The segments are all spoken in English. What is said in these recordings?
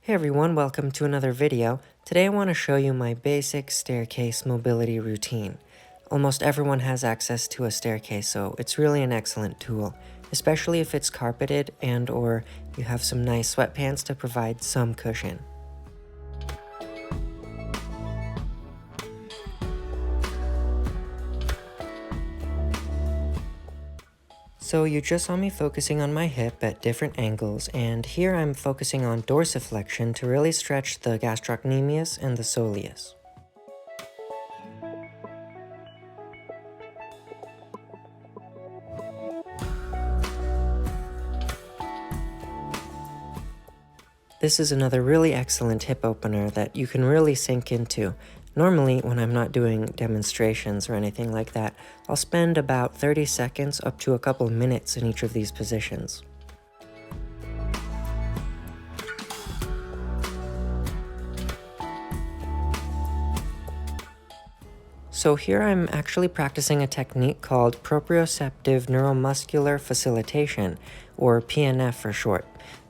Hey everyone, welcome to another video. Today I want to show you my basic staircase mobility routine. Almost everyone has access to a staircase, so it's really an excellent tool, especially if it's carpeted and or you have some nice sweatpants to provide some cushion. So you just saw me focusing on my hip at different angles, and here I'm focusing on dorsiflexion to really stretch the gastrocnemius and the soleus. This is another really excellent hip opener that you can really sink into. Normally, when I'm not doing demonstrations or anything like that, I'll spend about 30 seconds up to a couple minutes in each of these positions. So here I'm actually practicing a technique called proprioceptive neuromuscular facilitation, or PNF for short.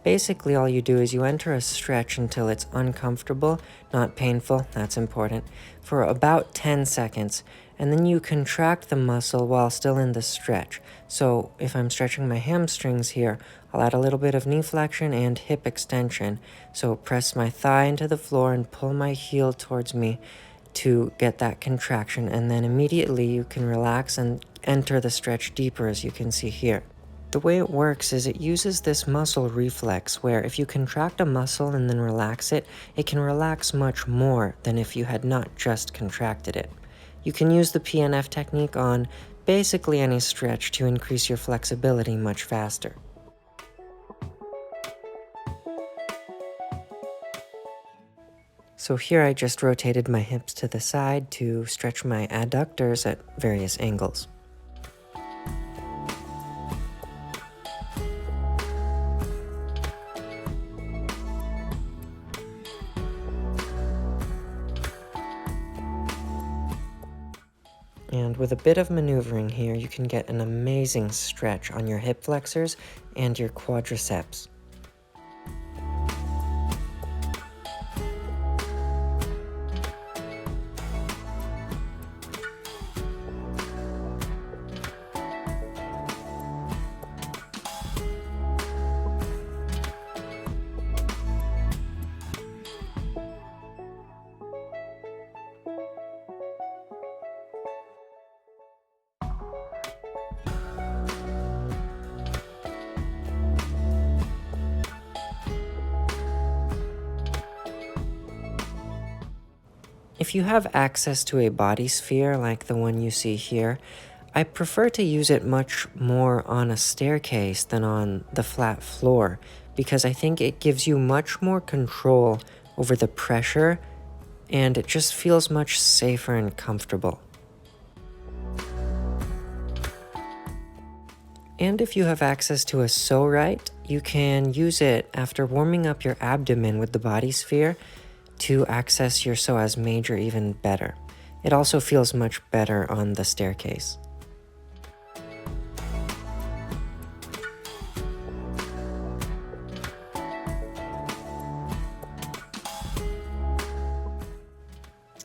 Basically, all you do is you enter a stretch until it's uncomfortable, not painful, that's important, for about 10 seconds, and then you contract the muscle while still in the stretch. So if I'm stretching my hamstrings here, I'll add a little bit of knee flexion and hip extension. So press my thigh into the floor and pull my heel towards me to get that contraction, and then immediately you can relax and enter the stretch deeper, as you can see here. The way it works is it uses this muscle reflex where if you contract a muscle and then relax it, it can relax much more than if you had not just contracted it. You can use the PNF technique on basically any stretch to increase your flexibility much faster. So here I just rotated my hips to the side to stretch my adductors at various angles. And with a bit of maneuvering here, you can get an amazing stretch on your hip flexors and your quadriceps. If you have access to a body sphere like the one you see here, I prefer to use it much more on a staircase than on the flat floor, because I think it gives you much more control over the pressure and it just feels much safer and comfortable. And if you have access to a Right, you can use it after warming up your abdomen with the body sphere to access your psoas major even better. It also feels much better on the staircase.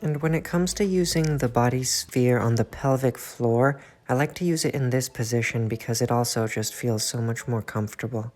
And when it comes to using the body sphere on the pelvic floor, I like to use it in this position because it also just feels so much more comfortable.